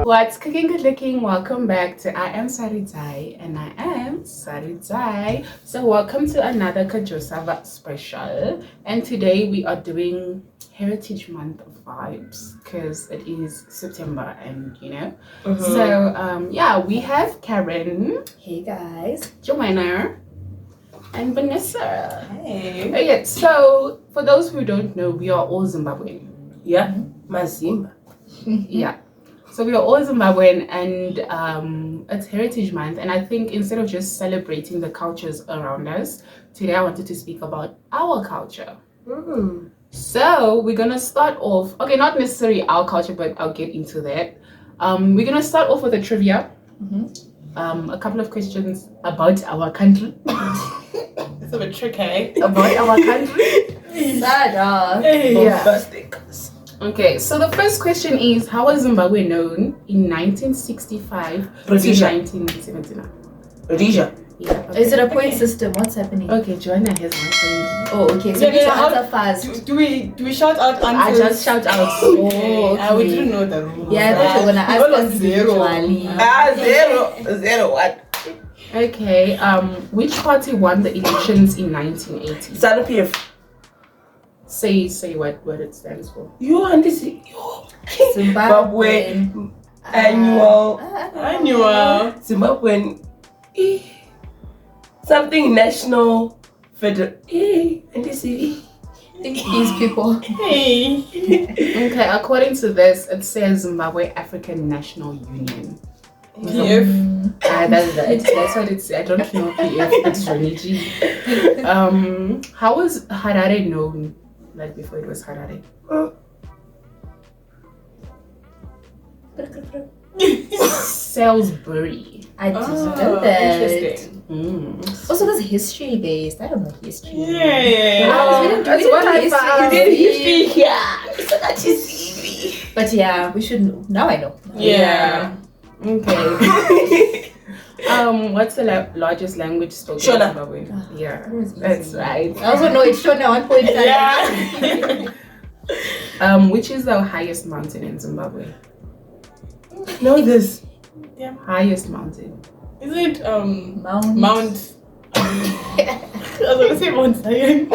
What's cooking, good looking? Welcome back to IAMSARUDZAI, and I am Sarudzai. So welcome to another KaJoSaVa special, and today we are doing Heritage Month vibes because it is September, and So yeah, we have Karen. Hey guys. Joanna. And Vanessa. Hey. Okay, so for those who don't know, we are all Zimbabwean. Yeah, Mazimba. Yeah. So we are all Zimbabwean, and it's Heritage Month. And I think instead of just celebrating the cultures around us, today I wanted to speak about our culture. So we're gonna start off. Okay, not necessarily our culture, but I'll get into that. We're gonna start off with a trivia. A couple of questions about our country. It's a bit tricky. About our country. Bombastic. Okay, so the first question is, how was Zimbabwe known in 1965 to Rhodesia. 1979? Rhodesia. Yeah. Okay. Is it a point system? What's happening? Okay, Joanna has one point. Oh, okay. So we need to answer fast. Do we shout out I answers? just shout out. Oh, okay. We didn't know the rule. Yeah, I thought you were gonna ask us individually. Zero. What? Okay, which party won the elections in 1980? ZANU PF. Say what it stands for. You and this. Zimbabwe. Annual. Zimbabwean. Something national. Federal. And this is. These people. Hey. Okay, according to this, it says Zimbabwe African National Union. PF. That's what it's. I don't know PF. It's Reniji. How was Harare known? Like before it was Harare. Salisbury. I didn't know that. Interesting. Also, that's history based. I don't know history. Yeah. We didn't do history. But yeah, we should know. Now I know. Yeah. Okay. What's the largest language spoken in Shona. Zimbabwe? Yeah, That was easy. that's right. I also know it's Shona 1.5. Yeah. Which is the highest mountain in Zimbabwe? Know this. Highest mountain. Is it Mount. Mount? I was gonna say Mount Zion.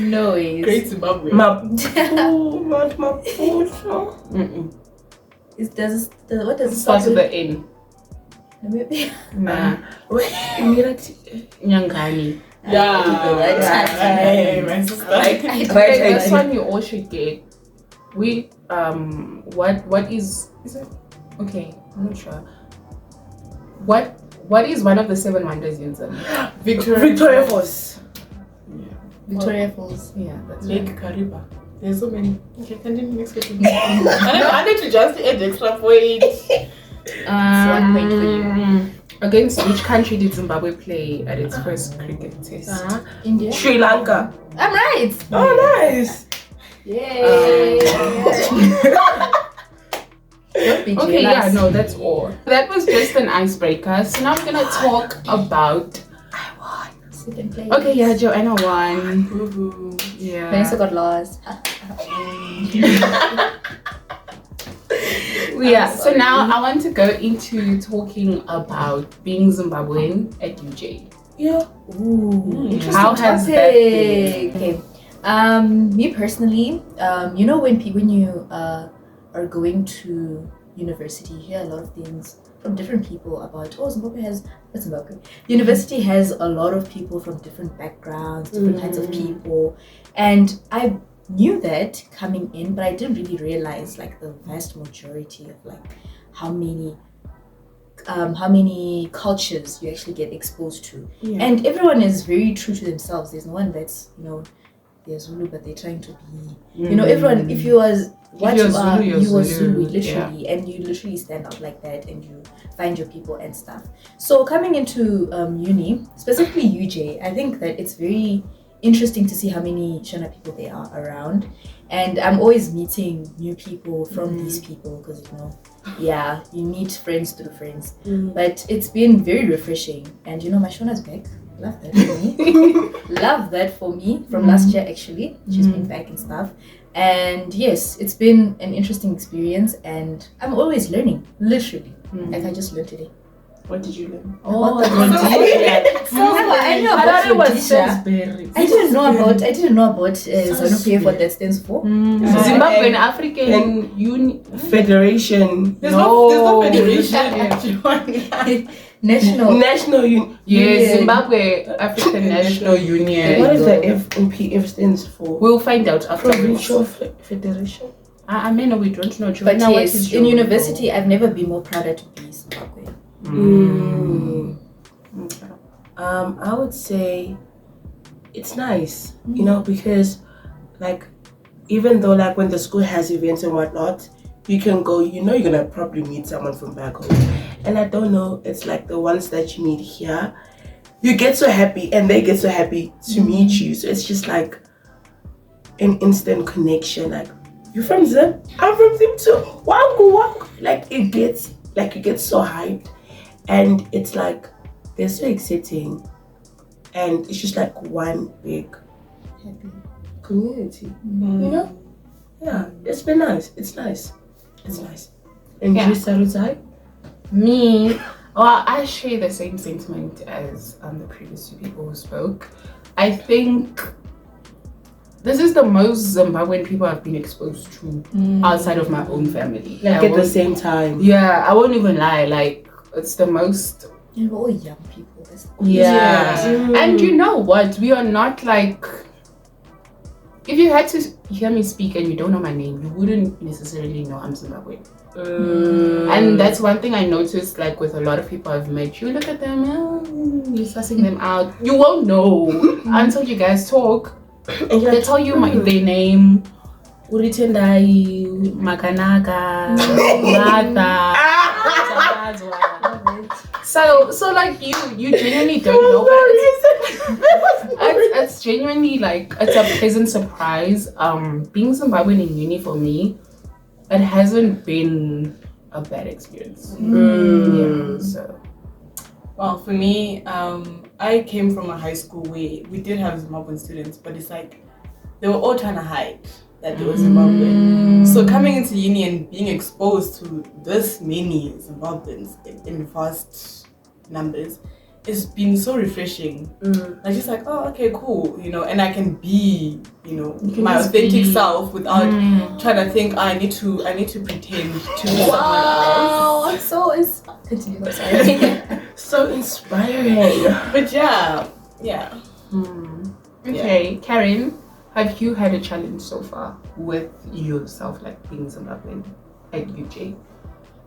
Noise. Great Zimbabwe. Mount Maputo. What does it Start with the N. Maybe. Nah. Nyangani. Yeah. Hey, my sister. Okay, this one you all should get. We what is it? Okay, I'm not sure. What is one of the 7 wonders in Zambia? Victoria Falls. Victoria Falls. Yeah, that's Lake right. Kariba. There's so many. Okay, continue next question. I need to just add extra point. One point for you. Against which country did Zimbabwe play at its first cricket test? India. Sri Lanka. I'm right. Oh, nice. Yay. Don't be Okay, jealous. yeah, no, that's all. That was just an icebreaker. So now I'm gonna talk about. Second place. Okay, yeah, Joanna won. Woohoo. Yeah. Vanessa got lost. Yeah, so now I want to go into talking about being Zimbabwean at UJ. Yeah. Ooh, interesting How has that been? Okay. Me personally, when you are going to university, you hear a lot of things from different people about University has a lot of people from different backgrounds, different kinds of people, and I knew that coming in, but I didn't really realize like the vast majority of like how many cultures you actually get exposed to. Yeah. And everyone is very true to themselves. There's no one that's they're Zulu, but they're trying to be everyone. If you are what you're you are, Zulu, you're you are Zulu, Zulu literally, and you literally stand out like that, and you find your people and stuff. So coming into uni, specifically UJ, I think that it's very interesting to see how many Shona people there are around, and I'm always meeting new people from these people because you meet friends through friends. But it's been very refreshing, and my Shona's back. Love that for me. Love that for me from last year actually. She's been back and stuff, And yes, it's been an interesting experience, and I'm always learning, literally. Like I just learned today. What did you learn? Oh, the Rhodesia. I knew I about thought it was Rhodesia. Salisbury. I didn't know about ZANU-PF, what that stands for. Zimbabwean African Union Federation. There's no federation. National Union. Yeah, Zimbabwe African National Union. What is the F and PF stands for? We'll find out after. Provincial Federation. I mean, we don't know. But yes, in university, I've never been more prouder to be Zimbabwean. Okay. I would say it's nice, you know, because like even though like when the school has events and whatnot, you can go, you know, you're gonna probably meet someone from back home. And I don't know, it's like the ones that you meet here, you get so happy and they get so happy to meet you. So it's just like an instant connection. Like, you from Zim? I'm from Zim too. Wow. Like it gets, like you get so hyped. And it's like, they're so accepting. And it's just like one big Happy community. You know? Yeah, it's been nice. It's nice. And Yeah. you, Sarudzaai? Me, well, I share the same sentiment as the previous two people who spoke. I think this is the most Zimbabwean people I've been exposed to outside of my own family. Like at the same time. Yeah, I won't even lie. Like, it's the most. And we're all young people. Yeah. And you know what? We are not like. If you had to hear me speak and you don't know my name, you wouldn't necessarily know I'm Zimbabwean. And that's one thing I noticed, like with a lot of people I've met. You look at them, you're sussing them out. You won't know until you guys talk. And they tell you their name. Uritendai, Makanaka, Mata. So like you genuinely don't know, but it's genuinely like it's a pleasant surprise. Being Zimbabwean in uni for me, it hasn't been a bad experience. Yeah, so. Well, for me, I came from a high school where we did have Zimbabwean students, but it's like they were all trying to hide that they were Zimbabwean. So coming into uni and being exposed to this many Zimbabweans in vast numbers, it's been so refreshing. I'm just like, oh, okay, cool, you know, and I can be, you know, my authentic self without trying to think I need to pretend to be someone else. I'm so continue. I'm sorry. So inspiring. But yeah. Okay, Karen, have you had a challenge so far with yourself, like being Zimbabwean at UJ?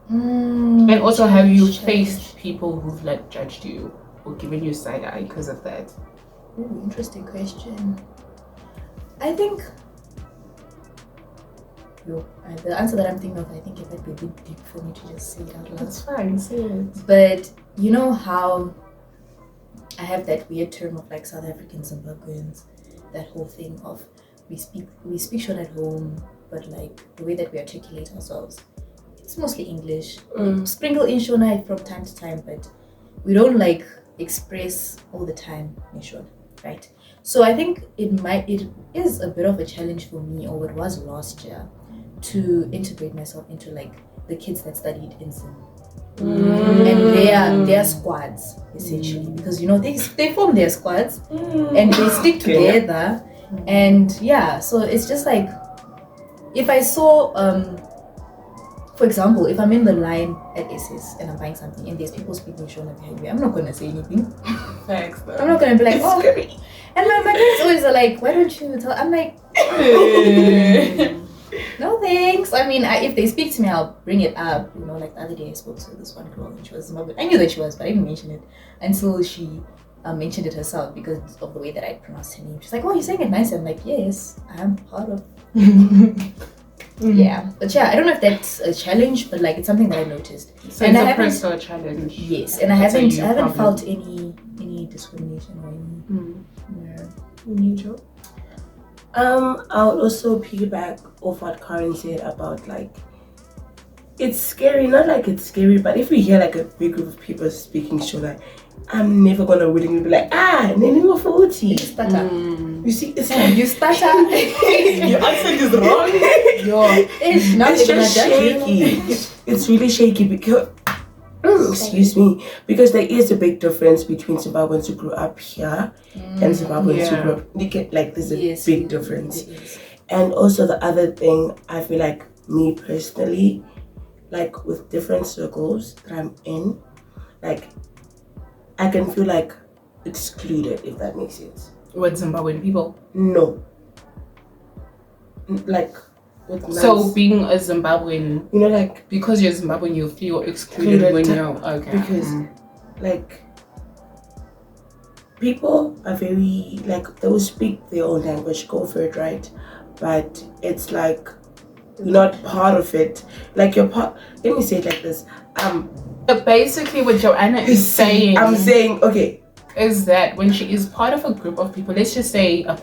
And also, have you faced people who've like judged you or given you side eye because of that? Ooh, interesting question. I think the answer that I'm thinking of, I think it might be a bit deep for me to just say it out loud. That's fine, say it. But you know how I have that weird term of like South African Zimbabweans, that whole thing of we speak Shona at home, but like the way that we articulate ourselves, it's mostly English. Sprinkle in Shona from time to time, but we don't like express all the time in Shona, right? So I think it is a bit of a challenge for me, or it was last year, to integrate myself into like the kids that studied in Zim. And their squads essentially, because you know they form their squads and they stick together, and yeah, so it's just like if I saw for example, if I'm in the line at SS and I'm buying something and there's people speaking Shona behind me, I'm not gonna say anything. Thanks, though. I'm not gonna be like, oh. And my parents always are like, why don't you tell? I'm like, no thanks. I mean, if they speak to me, I'll bring it up. You know, like the other day I spoke to this one girl and she was Zimbabwean. I knew that she was, but I didn't mention it until she mentioned it herself because of the way that I pronounced her name. She's like, oh, you're saying it nice. I'm like, yes, I'm part of. Yeah, but yeah, I don't know if that's a challenge, but like it's something that I noticed. So and it's I a personal challenge. Yes, and I haven't felt any discrimination or any. Yeah. You, Joe? I'll also piggyback off what Karen said about like it's scary, not like it's scary, but if we hear like a big group of people speaking Shona, I'm never gonna willingly be like, Nene Mofuti. You see, it's like You stutter. Your accent is wrong. It's not it's even just a judge, shaky. It's really shaky because, excuse me, because there is a big difference between Zimbabweans who grew up here and Zimbabweans who grew up. Like, there's a big difference. And also the other thing, I feel like me personally, like with different circles that I'm in, like I can feel like excluded, if that makes sense. With Zimbabwean people? No. Like with So being a Zimbabwean, you know, like because you're Zimbabwean, you feel excluded when you're because like people are very like they will speak their own language, go for it, right? But it's like you're not part of it. Like you're part. Let me say it like this. But basically, what Joanna is saying, I'm saying, okay, is that when she is part of a group of people, let's just say a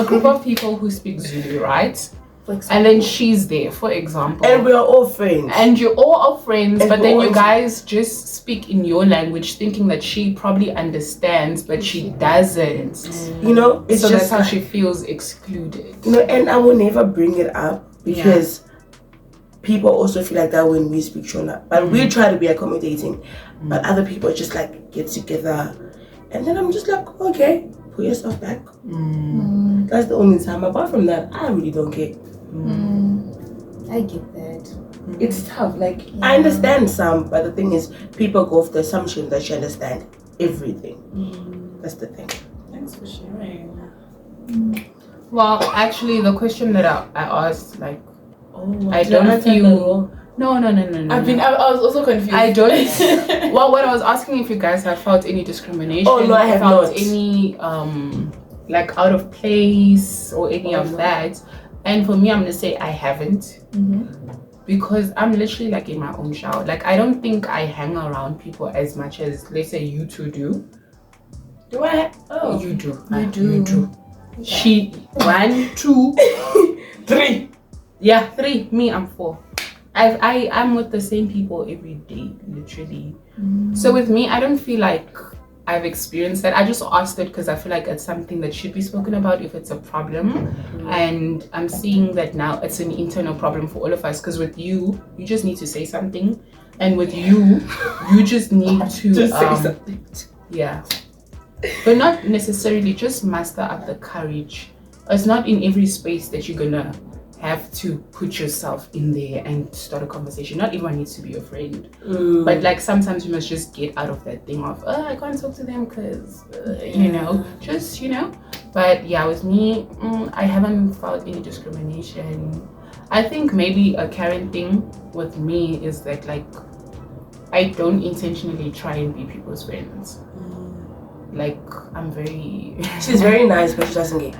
group of people who speak Zulu, right? And then she's there, for example. And we are all friends. And you all are friends, And but then you all- guys just speak in your language, thinking that she probably understands, but she doesn't. You know, it's So just that's how like, she feels excluded. you know, and I will never bring it up because people also feel like that when we speak Shona. But we try to be accommodating. But other people just like get together. And then I'm just like, okay, put yourself back. That's the only time. Apart from that, I really don't care. I get that. It's tough. Like, I understand some, but the thing is, people go off the assumption that you understand everything. That's the thing. Thanks for sharing. Well, actually, the question that I asked, like, I did I don't not have feel. No. I was also confused. I don't. Well, what I was asking if you guys have felt any discrimination. Oh, no, I have felt not. any like out of place or any of that. And for me, I'm gonna say I haven't. Because I'm literally like in my own shell. Like I don't think I hang around people as much as let's say you two do. Do I? Oh, You do. You do. You do. She 1, 2, 3. yeah, 3. Me, I'm 4. I'm with the same people every day, literally. So with me, I don't feel like I've experienced that. I just asked it because I feel like it's something that should be spoken about if it's a problem. And I'm seeing that now it's an internal problem for all of us. Because with you just need to say something, and with you just need to Just say something. yeah. But not necessarily just muster up the courage. It's not in every space that you're gonna have to put yourself in there and start a conversation. Not everyone needs to be your friend. But like sometimes you must just get out of that thing of, I can't talk to them because, you know, just, you know. But yeah, with me, I haven't felt any discrimination. I think maybe a Karen thing with me is that like, I don't intentionally try and be people's friends. Like, I'm very... She's very nice, but she doesn't get.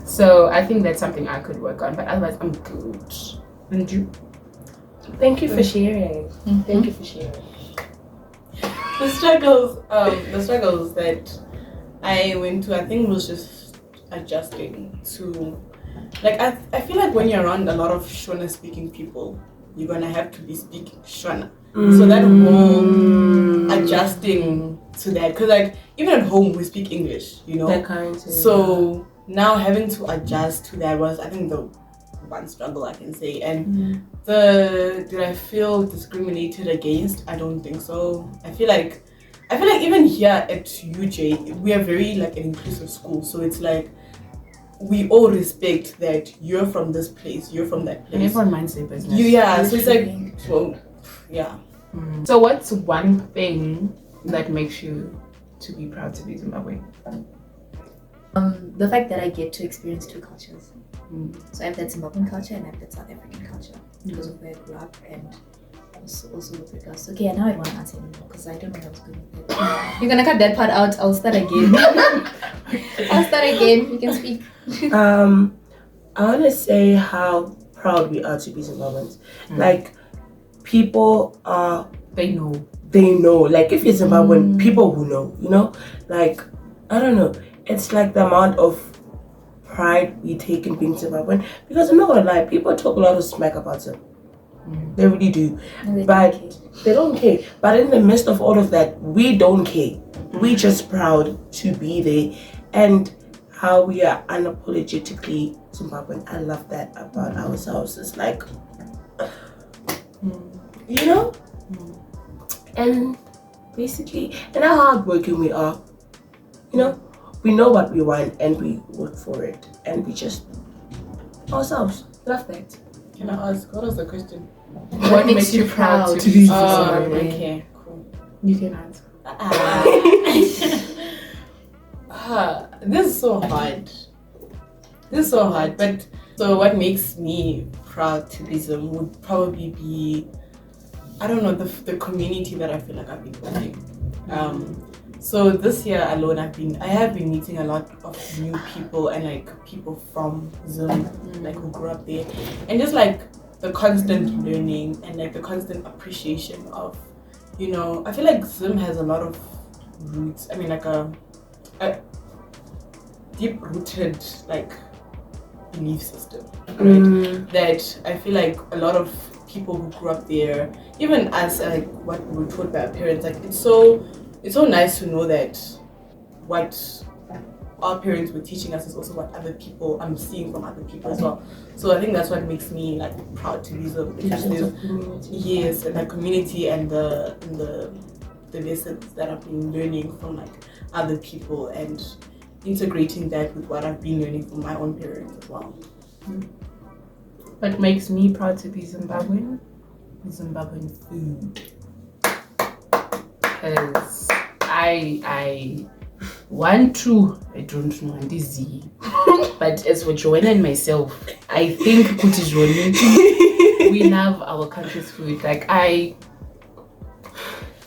So I think that's something I could work on, but otherwise I'm good. And you? Thank you for sharing. Thank you for sharing. the struggles that I went to, I think was just adjusting to, like I feel like when you're around a lot of Shona speaking people, you're gonna have to be speaking Shona. So that whole adjusting to that, because like even at home we speak English, you know. That kind of, so now having to adjust to that was, I think, the one struggle I can say. And did I feel discriminated against? I don't think so. I feel like even here at UJ we are very like an inclusive school, so it's like we all respect that you're from this place, you're from that place, And everyone minds their business. so it's like, well, yeah. So what's one thing that makes you to be proud to be Zimbabwean? The fact that I get to experience two cultures. So I have that Zimbabwean culture and I have that South African culture because of where I grew up, and also with regards. Okay, now I don't want to answer anymore because I don't know what I was going with it. You're gonna cut that part out. I'll start again. You can speak. I want to say how proud we are to be Zimbabweans. Like, people are... They know. Like, if you're Zimbabwean, people will know, you know? Like, I don't know. It's like the amount of pride we take in being Zimbabwean. Because I'm not gonna lie, people talk a lot of smack about them. They really do. But they don't care. But in the midst of all of that, we don't care. We're just proud to be there, and how we are unapologetically Zimbabwean. I love that about ourselves. It's like, you know, and basically, and how hardworking we are. You know, we know what we want and we work for it, and we just ourselves. Love that. Can I ask, what was the question? What makes you proud to be Oh, Zimbabwean? okay, cool. You can answer. This is so hard. But so what makes me proud to be Zim would probably be, I don't know, the community that I feel like I've been building. So this year alone, I have been meeting a lot of new people and like people from Zim, like who grew up there, and just like the constant learning and like the constant appreciation of, you know, I feel like Zim has a lot of roots. I mean, like a deep-rooted like belief system, right? That I feel like a lot of people who grew up there, even as like what we were taught by our parents, like it's so nice to know that what our parents were teaching us is also what other people I'm seeing from other people as well. So I think that's what makes me like proud to be Zim, because there's yes, and the community and the lessons that I've been learning from like other people and integrating that with what I've been learning from my own parents as well. What makes me proud to be Zimbabwean is Zimbabwean food. Because I want to, I don't know, and this but as for Joanna and myself, I think Kuti Joanna, we love our country's food. Like I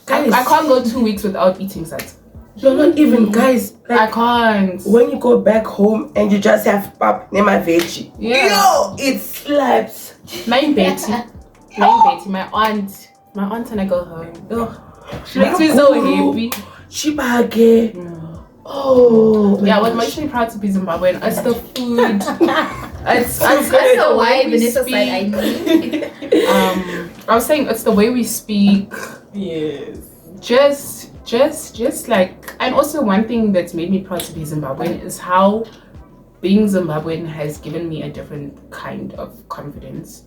can't go 2 weeks without eating that. No, not even, guys. Like, I can't. when you go back home and you just have pap, nema veggie. Yeah. Yo, it slaps. My aunt when I go home. Ugh, she makes me so happy. Chibage. Oh. Yeah, what makes me proud to be Zimbabwean? It's the food. it's That's the why way we Vanessa speak. said I need. I was saying it's the way we speak. Yes. Just like, and also one thing that's made me proud to be Zimbabwean is how being Zimbabwean has given me a different kind of confidence.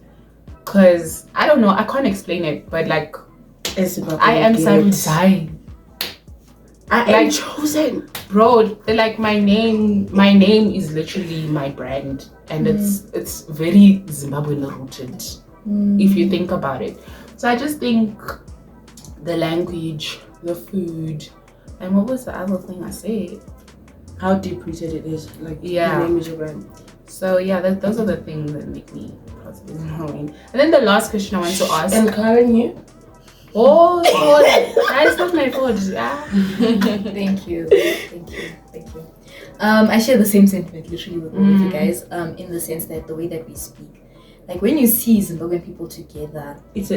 Cause I don't know, I can't explain it, but like I am IAMSARUDZAI. I am chosen. Bro, like my name is literally my brand, and it's very Zimbabwean rooted if you think about it. So I just think the language, the food, and what was the other thing I said? How deep rooted it is. Like, Yeah. your name is your brand. So yeah, those are the things that make me proud to be Zimbabwean. And then the last question I want to ask. And Karen, you? Oh, that's not my fault. Yeah. Thank you. I share the same sentiment literally with all of you guys. In the sense that the way that we speak, like when you see Zimbabwean people together, it's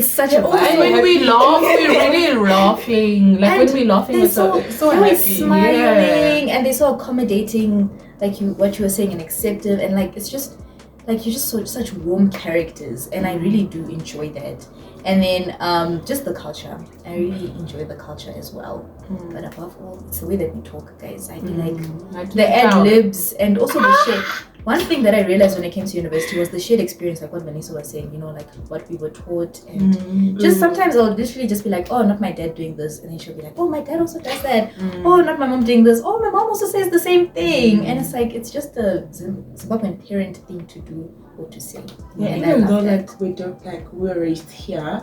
such a And vibe. when we laugh, we're really laughing. Like when we're laughing, they're it's so always happy. smiling, and they're so accommodating, like what you were saying, and acceptive, and like it's just like you're just such warm characters, and I really do enjoy that. And then just the culture, I really enjoy the culture as well. But above all, it's the way that we talk, guys. I feel like the ad-libs and also the shit. One thing that I realized when I came to university was the shared experience, like what Vanessa was saying, you know, like what we were taught. And just sometimes I'll literally just be like, oh, not my dad doing this. And then she'll be like, oh, my dad also does that. Oh, not my mom doing this. Oh, my mom also says the same thing. And it's like, it's just a Zimbabwean parent thing to do or to say. Yeah, and even I though love that. like we don't, like we're raised here,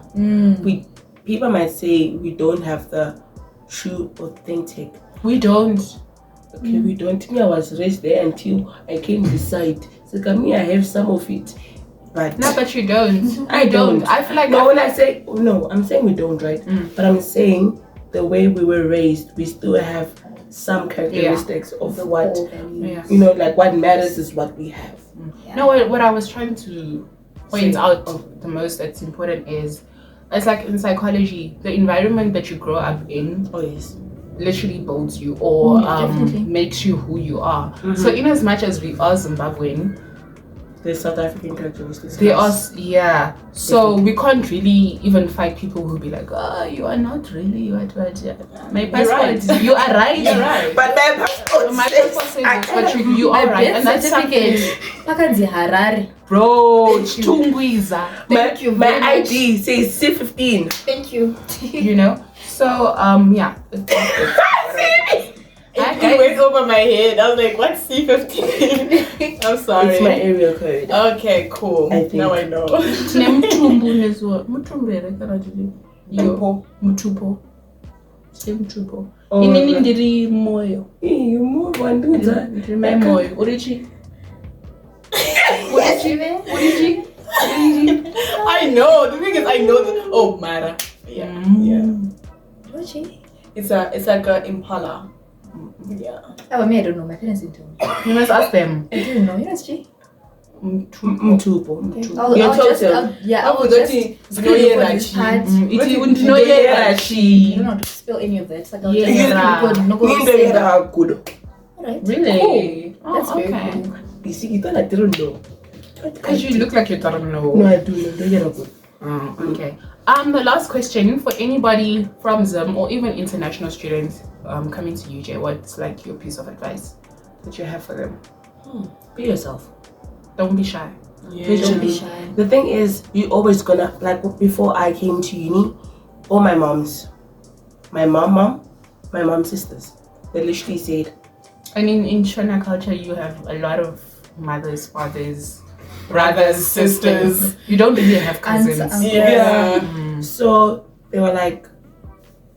people might say we don't have the true authentic. We don't. Okay, we don't. Me, I was raised there until I came beside. So me, I have some of it, but No, but you don't. I don't. I feel like no. When I say no, I'm saying we don't, right? But I'm saying the way we were raised, we still have some characteristics of The what core values. Yeah. you know, like what matters is what we have. Yeah. No, what I was trying to point out the most that's important is, it's like in psychology, the environment that you grow up in Oh yes. literally builds you or Definitely. makes you who you are. So in as much as we are Zimbabwean, the South African characteristics. They are, yeah. So we can't really even fight people who'll be like, oh, you are not really, you are my You're passport. right. You are right. You're right. But My passport says this, but you are right. And that's something, Pakanzi Harare. bro, Chungwiza. Thank you My very much. ID says C15. Thank you. You know? So, yeah. It went over my head. I was like, what's C15? I'm sorry. It's my area code. Okay, cool. I think. Now I know. Mutumbu as well. Mutumbu, I cannot do it. Mutupo. Say Mutupo. Inini ndiri moyo. You move on, do that. My moyo. Urichi. Urichi. I know. The thing is, I know that. Oh, Mara. Yeah. Yeah. It's like a Impala. Yeah. Oh, me, I don't know. My parents didn't tell me. You must ask them. I didn't know. Yes, G. Mtupo. I'll Your just, total. I'll just screen record this part. You know, You don't know how to spell any of that. It's like I'll just record, no go to say that. Alright. Really? Cool. That's very okay. cool. You see, you thought I didn't know. Because you look like you don't know. No, I do know. They get good. Oh, okay. The last question for anybody from Zim or even international students coming to UJ, what's like your piece of advice that you have for them? Be yourself. Don't be shy. Yeah. Don't be shy. The thing is, you always gonna, like before I came to uni, all my moms, my mom's sisters, they literally said, And in Shona culture, you have a lot of mothers, fathers, brothers, sisters. You don't really have cousins. Aunts, Yeah. So they were like,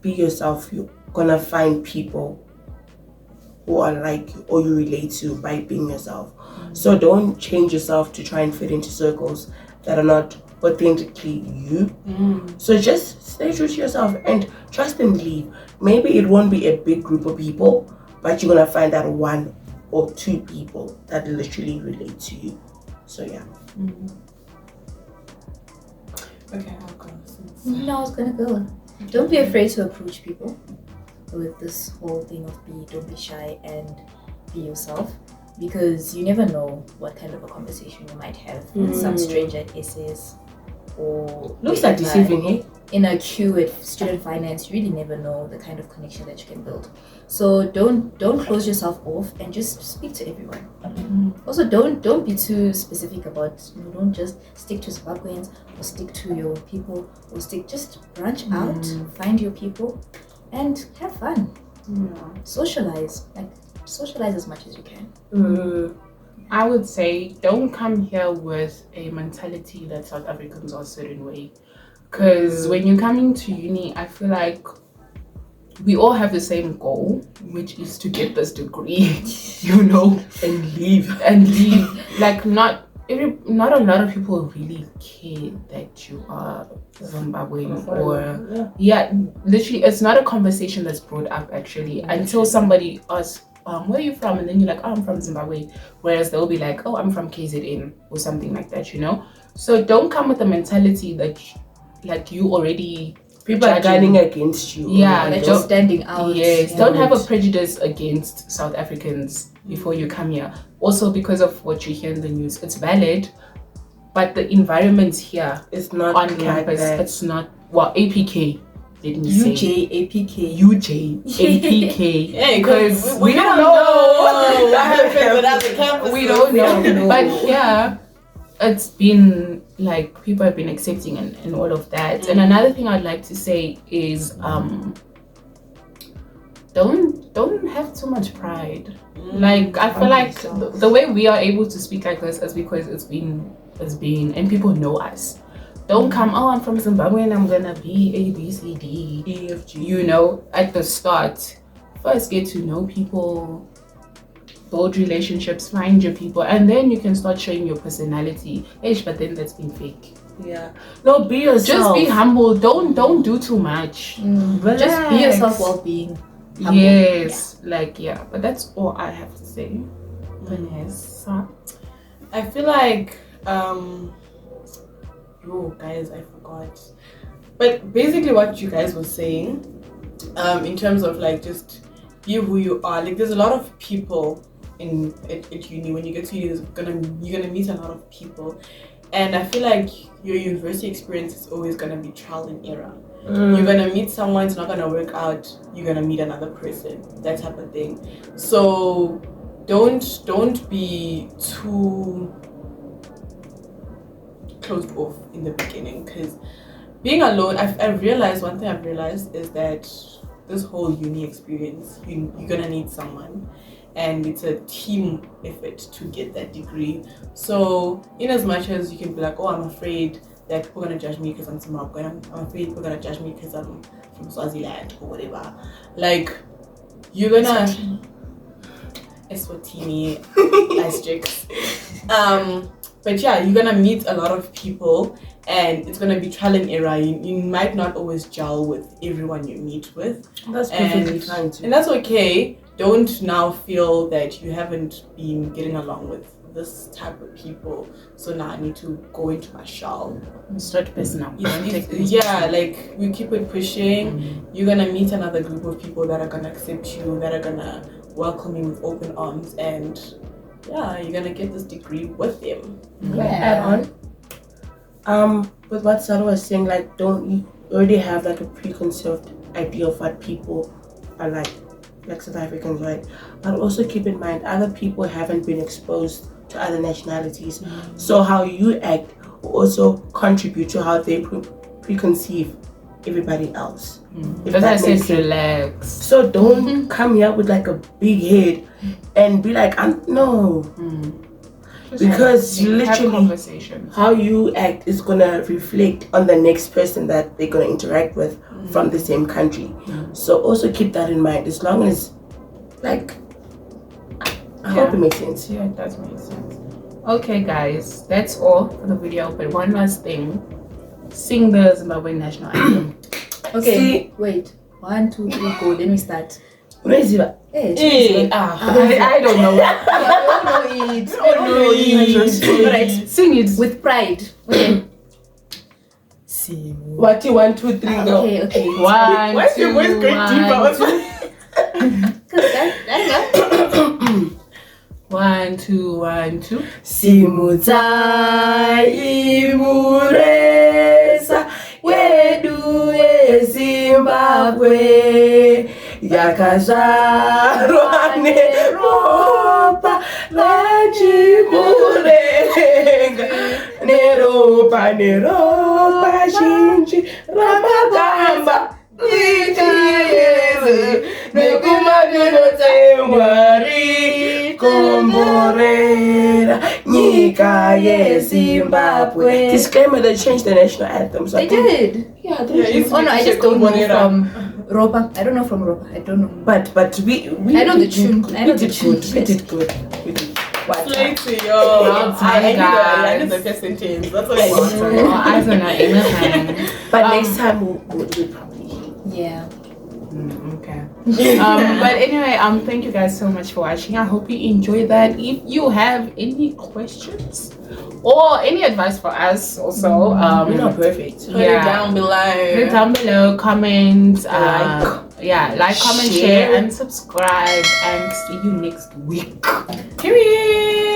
be yourself. You're gonna find people who are like you or you relate to by being yourself. So don't change yourself to try and fit into circles that are not authentically you. So just stay true to yourself and trust and believe. Maybe it won't be a big group of people, but you're gonna find that one or two people that literally relate to you. So yeah. Okay, I'll go. No, I was gonna go. Don't be afraid to approach people with this whole thing of don't be shy and be yourself, because you never know what kind of a conversation you might have with some stranger at SS or Looks like deceiving, hey? in a queue at student finance. You really never know the kind of connection that you can build. So don't close yourself off and just speak to everyone. Also, don't be too specific about, don't just stick to Zimbabweans or stick to your people or just branch out, find your people and have fun. Socialize as much as you can. I would say don't come here with a mentality that South Africans are a certain way. Because when you're coming to uni, I feel like we all have the same goal, which is to get this degree, And leave. Like not a lot of people really care that you are Zimbabwean or literally it's not a conversation that's brought up actually until somebody asks, where are you from? And then you're like, oh, I'm from Zimbabwe. Whereas they'll be like, oh, I'm from KZN or something like that, So don't come with the mentality that like you already People are gunning against you. Yeah, They're just standing out. Yes, don't have a prejudice against South Africans before you come here. Also, because of what you hear in the news, it's valid, but the environment here It's not on like campus, that. it's not, well, APK, let me say. UJ, APK. Yeah, because we don't know what happens at the campus. We don't know. But yeah, it's been like people have been accepting and all of that. And another thing I'd like to say is don't have too much pride. Like I feel like the way we are able to speak like this is because it's been and people know us. Don't come, oh, I'm from Zimbabwe and I'm gonna be A, B, C, D, E, F, G. At the start, first get to know people, build relationships, find your people, and then you can start showing your personality. But then that's been fake. Yeah. No, be yourself. Just be humble. Don't do too much. Just be yourself while being humble. Yes, but that's all I have to say. Vanessa. I feel like guys, I forgot. But basically what you guys were saying, in terms of like just be who you are. Like there's a lot of people at uni. When you get to uni, you're gonna meet a lot of people, and I feel like your university experience is always gonna be trial and error. You're gonna meet someone, it's not gonna work out, you're gonna meet another person, that type of thing. So don't be too closed off in the beginning, because being alone, I've realized, one thing I've realized is that this whole uni experience, you're gonna need someone, and it's a team effort to get that degree. So in as much as you can be like, oh, I'm afraid that people are gonna judge me because I'm Zimbabwean, I'm afraid people are gonna judge me because I'm from Swaziland or whatever, like, you're gonna Eswatini asterisks. But yeah, you're gonna meet a lot of people, and it's gonna be trial and error. You might not always gel with everyone you meet with. That's perfectly fine too. And that's okay. Don't now feel that you haven't been getting along with this type of people, so now I need to go into my shell. Start personal. Like, we keep it pushing. You're gonna meet another group of people that are gonna accept you, that are gonna welcome you with open arms, and yeah, you're gonna get this degree with them. Add on, with what Sarah was saying, like, don't you already have like a preconceived idea of what people are like South Africans, right? But also keep in mind, other people haven't been exposed to other nationalities, so how you act will also contribute to how they preconceive everybody else. Because I said relax. So don't come here with like a big head and be like, no. Because literally how you act is gonna reflect on the next person that they're gonna interact with from the same country. So also keep that in mind. As long as, like, I hope it makes sense. Yeah, it does make sense. Okay, guys, that's all for the video. But one last thing: sing the Zimbabwean national anthem. Okay, wait. 1, 2, 3, go. Let me start. Hey, I don't know. We don't know it. Alright, Sing it with pride. Okay. What, 1, 2, 3, go. Okay. Why is your voice going deeper? 1, 2, 1, 2. Simudzai mureza wedu yeZimbabwe yakazvarwa neropa rachimurenga neropa zhinji ramakamba nyika yeZimbabwe nekumadiro dzemwari komborera nyika yeZimbabwe. Disclaimer: they changed the national anthem. So They did. Yeah, Oh no, I just don't know from Ropa. I don't know from Ropa. I don't know. But we I know the tune. I know the tune. We did good. Slay to yo. I need the first sentence. That's what I want. Eyes on our inner. But next time we'll probably. Yeah. Okay. But anyway, thank you guys so much for watching. I hope you enjoyed that. If you have any questions or any advice for us, also, we're not perfect. Put it down below. Put it down below. Comment. Like, comment, share, and subscribe. And see you next week. Period.